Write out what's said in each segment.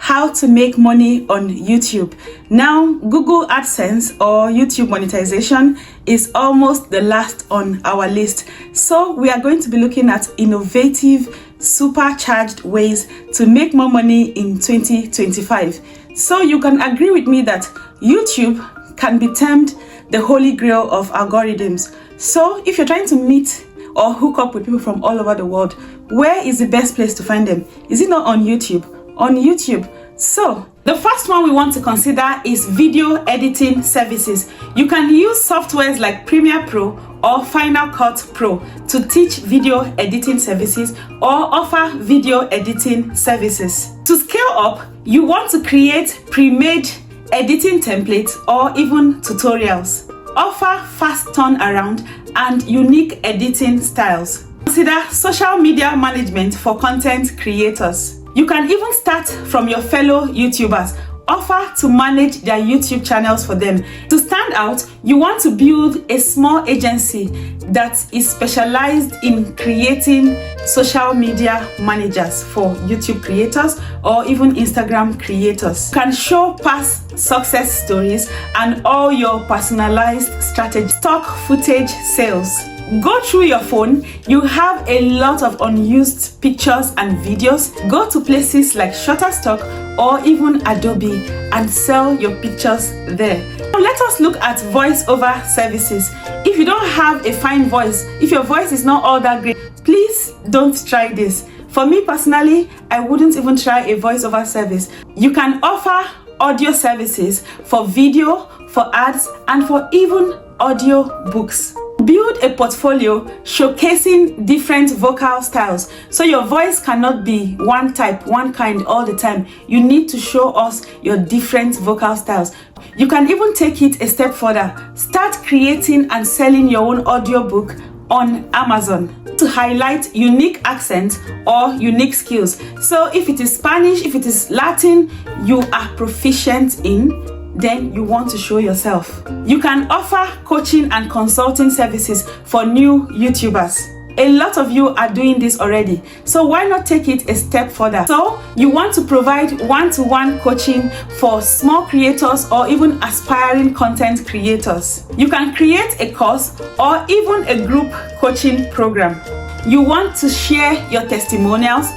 how to make money on YouTube. Now, Google AdSense or YouTube monetization is almost the last on our list. So we are going to be looking at innovative, supercharged ways to make more money in 2025. So you can agree with me that YouTube can be termed the holy grail of algorithms. So if you're trying to meet or hook up with people from all over the world, where is the best place to find them? Is it not on YouTube? On YouTube. So the first one we want to consider is video editing services. You can use softwares like Premiere Pro or Final Cut Pro to teach video editing services or offer video editing services. To scale up, you want to create pre-made editing templates or even tutorials. Offer fast turnaround and unique editing styles. Consider social media management for content creators. You can even start from your fellow YouTubers. Offer to manage their YouTube channels for them. To stand out, you want to build a small agency that is specialized in creating social media managers for YouTube creators or even Instagram creators. You can show past success stories and all your personalized strategy. Stock footage sales. Go through your phone. You have a lot of unused pictures and videos. Go to places like Shutterstock or even Adobe and sell your pictures there. Now let us look at voiceover services. If you don't have a fine voice, if your voice is not all that great, please don't try this. For me personally, I wouldn't even try a voiceover service. You can offer audio services for video, for ads, and for even audio books. Build a portfolio showcasing different vocal styles. So your voice cannot be one type, one kind all the time. You need to show us your different vocal styles. You can even take it a step further. Start creating and selling your own audiobook on Amazon to highlight unique accents or unique skills. So if it is Spanish, if it is Latin, you are proficient in, then you want to show yourself. You can offer coaching and consulting services for new YouTubers. A lot of you are doing this already, so why not take it a step further? So you want to provide one-to-one coaching for small creators or even aspiring content creators. You can create a course or even a group coaching program. You want to share your testimonials,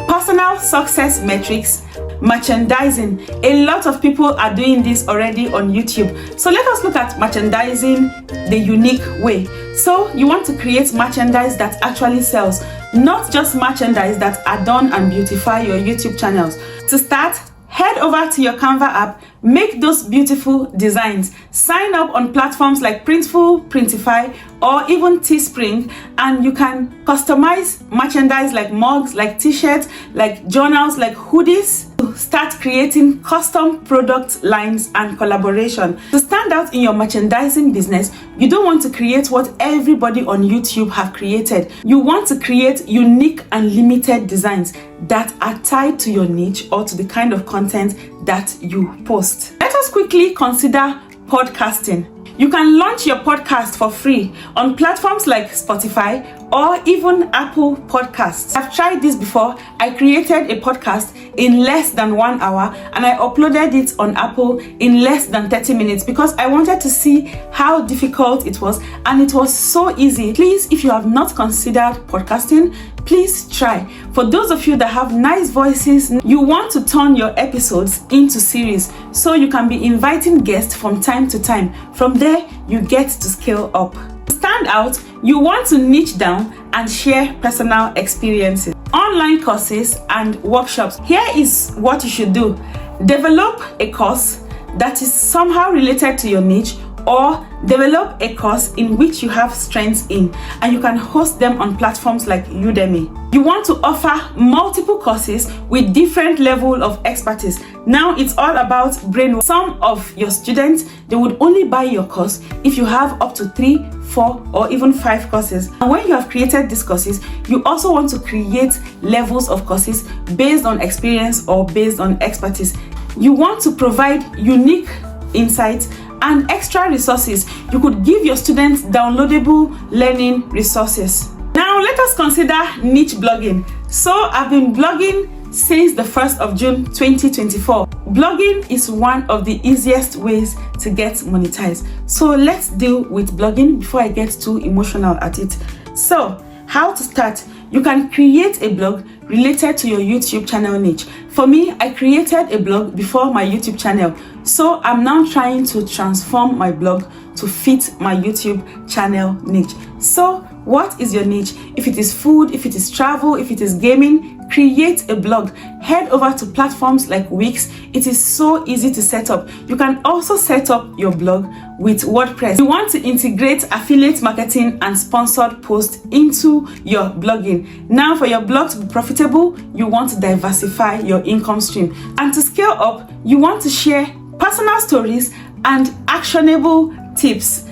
personal success metrics, merchandising. A lot of people are doing this already on YouTube. So let us look at merchandising the unique way. So you want to create merchandise that actually sells, not just merchandise that adorn and beautify your YouTube channels. To start, head over to your Canva app, make those beautiful designs. Sign up on platforms like Printful, Printify, or even Teespring, and you can customize merchandise like mugs, like t-shirts, like journals, like hoodies. Start creating custom product lines and collaboration. To stand out in your merchandising business, you don't want to create what everybody on YouTube have created. You want to create unique and limited designs that are tied to your niche or to the kind of content that you post. Let us quickly consider podcasting. You can launch your podcast for free on platforms like Spotify or even Apple Podcasts. I've tried this before. I created a podcast in less than 1 hour and I uploaded it on Apple in less than 30 minutes because I wanted to see how difficult it was, and it was so easy. Please, if you have not considered podcasting, please try. For those of you that have nice voices, you want to turn your episodes into series so you can be inviting guests from time to time. From there, you get to scale up. To stand out, you want to niche down and share personal experiences. Online courses and workshops. Here is what you should do. Develop a course that is somehow related to your niche, or develop a course in which you have strengths in, and you can host them on platforms like Udemy. You want to offer multiple courses with different level of expertise. Now it's all about brain. Some of your students, they would only buy your course if you have up to 3, 4, or even 5 courses. And when you have created these courses, you also want to create levels of courses based on experience or based on expertise. You want to provide unique insights and extra resources. You could give your students downloadable learning resources. Now let us consider niche blogging. So I've been blogging since the 1st of June 2024. Blogging is one of the easiest ways to get monetized. So let's deal with blogging before I get too emotional at it. So, how to start? You can create a blog related to your YouTube channel niche. For me, I created a blog before my YouTube channel. So I'm now trying to transform my blog to fit my YouTube channel niche. So what is your niche? If it is food, if it is travel, if it is gaming, create a blog. Head over to platforms like Wix. It is so easy to set up. You can also set up your blog with WordPress. You want to integrate affiliate marketing and sponsored posts into your blogging. Now, for your blog to be profitable, you want to diversify your income stream. And to scale up, you want to share personal stories and actionable tips.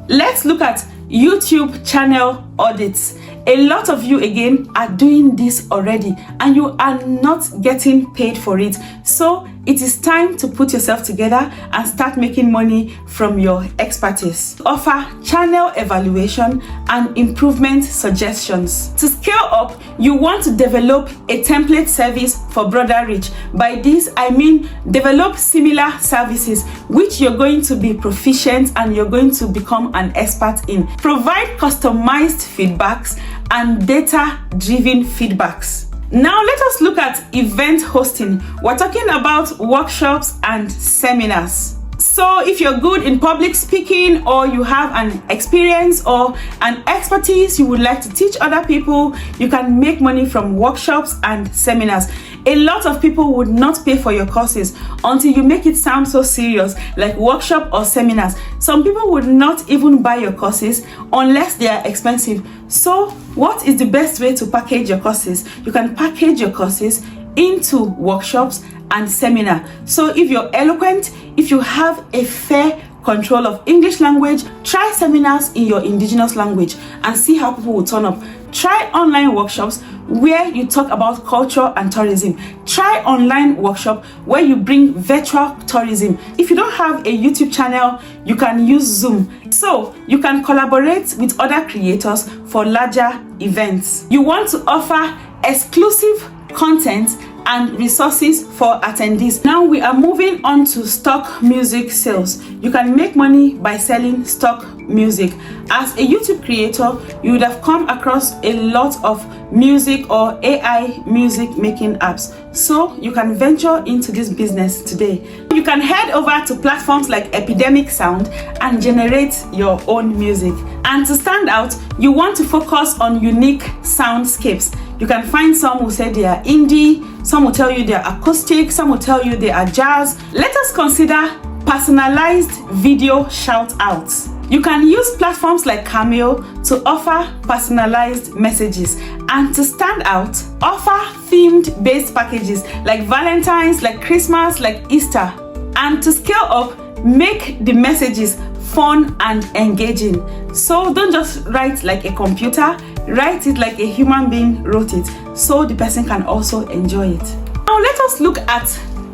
Let's look at YouTube channel audits. A lot of you again are doing this already and you are not getting paid for it. So it is time to put yourself together and start making money from your expertise. Offer channel evaluation and improvement suggestions. To scale up, you want to develop a template service for broader reach. By this, I mean develop similar services which you're going to be proficient and you're going to become an expert in. Provide customized feedbacks and data-driven feedbacks. Now let us look at event hosting. We're talking about workshops and seminars. So if you're good in public speaking or you have an experience or an expertise you would like to teach other people, you can make money from workshops and seminars. A lot of people would not pay for your courses until you make it sound so serious, like workshop or seminars. Some people would not even buy your courses unless they are expensive. So what is the best way to package your courses? You can package your courses into workshops and seminar. So if you're eloquent, if you have a fair control of English language, try seminars in your indigenous language and see how people will turn up. Try online workshops where you talk about culture and tourism. Try online workshop where you bring virtual tourism. If you don't have a YouTube channel, you can use Zoom. So you can collaborate with other creators for larger events. You want to offer exclusive content and resources for attendees. Now we are moving on to stock music sales. You can make money by selling stock music. As a YouTube creator, you would have come across a lot of music or AI music making apps. So you can venture into this business today. You can head over to platforms like Epidemic Sound and generate your own music. And to stand out, you want to focus on unique soundscapes. You can find some who say they are indie, some will tell you they are acoustic, some will tell you they are jazz. Let us consider personalized video shout outs. You can use platforms like Cameo to offer personalized messages, and to stand out, offer themed based packages like Valentine's, like Christmas, like Easter. And to scale up, make the messages fun and engaging. So don't just write like a computer, write it like a human being wrote it, so the person can also enjoy it. Now let us look at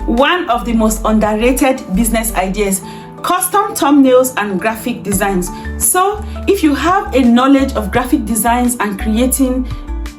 one of the most underrated business ideas: custom thumbnails and graphic designs. So if you have a knowledge of graphic designs and creating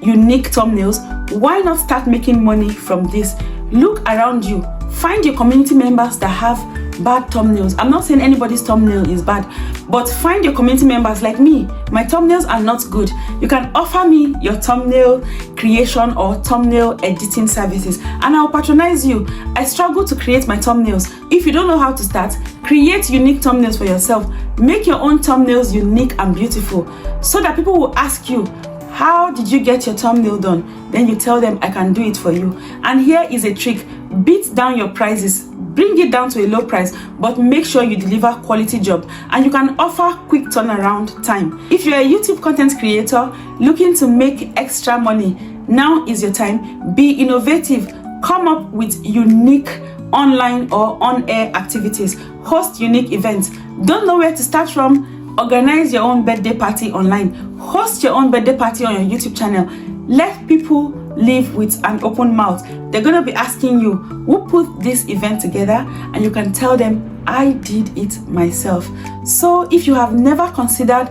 unique thumbnails, why not start making money from this? Look around you, find your community members that have bad thumbnails. I'm not saying anybody's thumbnail is bad, but find your community members like me. My thumbnails are not good. You can offer me your thumbnail creation or thumbnail editing services and I'll patronize you. I struggle to create my thumbnails. If you don't know how to start, create unique thumbnails for yourself. Make your own thumbnails unique and beautiful so that people will ask you, how did you get your thumbnail done? Then you tell them, I can do it for you. And here is a trick: beat down your prices. Bring it down to a low price, but make sure you deliver quality job, and you can offer quick turnaround time. If you're a YouTube content creator looking to make extra money, now is your time. Be innovative. Come up with unique online or on-air activities. Host unique events. Don't know where to start from? Organize your own birthday party online. Host your own birthday party on your YouTube channel. Let people live with an open mouth. They're going to be asking you, who put this event together? And you can tell them, I did it myself. So if you have never considered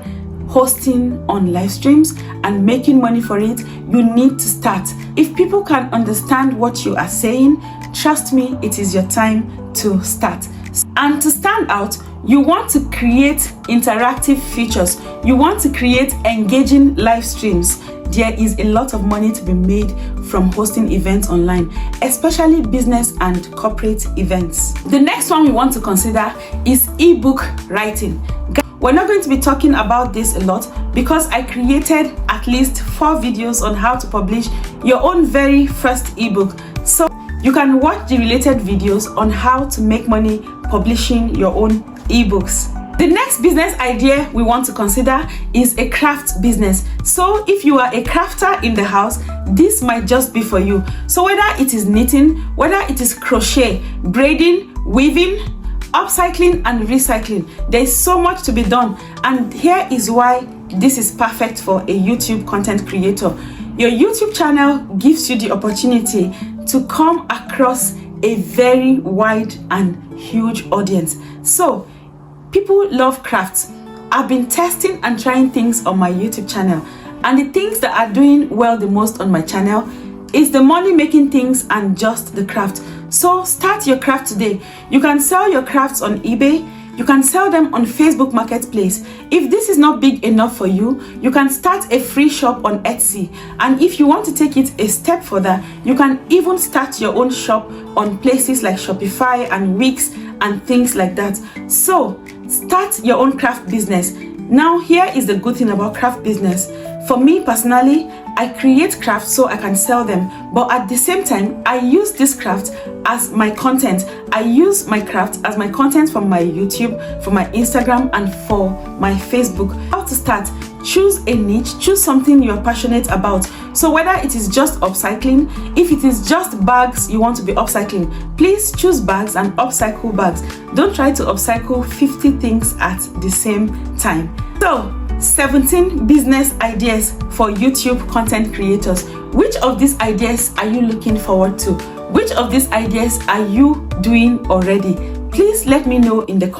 hosting on live streams and making money for it, you need to start. If people can understand what you are saying, trust me, it is your time to start. And to stand out, you want to create interactive features. You want to create engaging live streams. There is a lot of money to be made from hosting events online, especially business and corporate events. The next one we want to consider is ebook writing. We're not going to be talking about this a lot because I created at least 4 videos on how to publish your own very first ebook. So you can watch the related videos on how to make money publishing your own ebooks. The next business idea we want to consider is a craft business. So if you are a crafter in the house, this might just be for you. So whether it is knitting, whether it is crochet, braiding, weaving, upcycling and recycling, there is so much to be done, and here is why this is perfect for a YouTube content creator. Your YouTube channel gives you the opportunity to come across a very wide and huge audience. So people love crafts. I've been testing and trying things on my YouTube channel, and the things that are doing well the most on my channel is the money making things and just the craft. So start your craft today. You can sell your crafts on eBay. You can sell them on Facebook Marketplace. If this is not big enough for you, you can start a free shop on Etsy. And if you want to take it a step further, you can even start your own shop on places like Shopify and Wix and things like that. So start your own craft business. Now, here is the good thing about craft business. For me personally, I create crafts so I can sell them, but at the same time, I use this craft as my content. I use my craft as my content for my YouTube, for my Instagram, and for my Facebook. How to start? Choose a niche, choose something you're passionate about. So whether it is just upcycling, if it is just bags you want to be upcycling, please choose bags and upcycle bags. Don't try to upcycle 50 things at the same time. So 17 business ideas for YouTube content creators. Which of these ideas are you looking forward to? Which of these ideas are you doing already? Please let me know in the comments.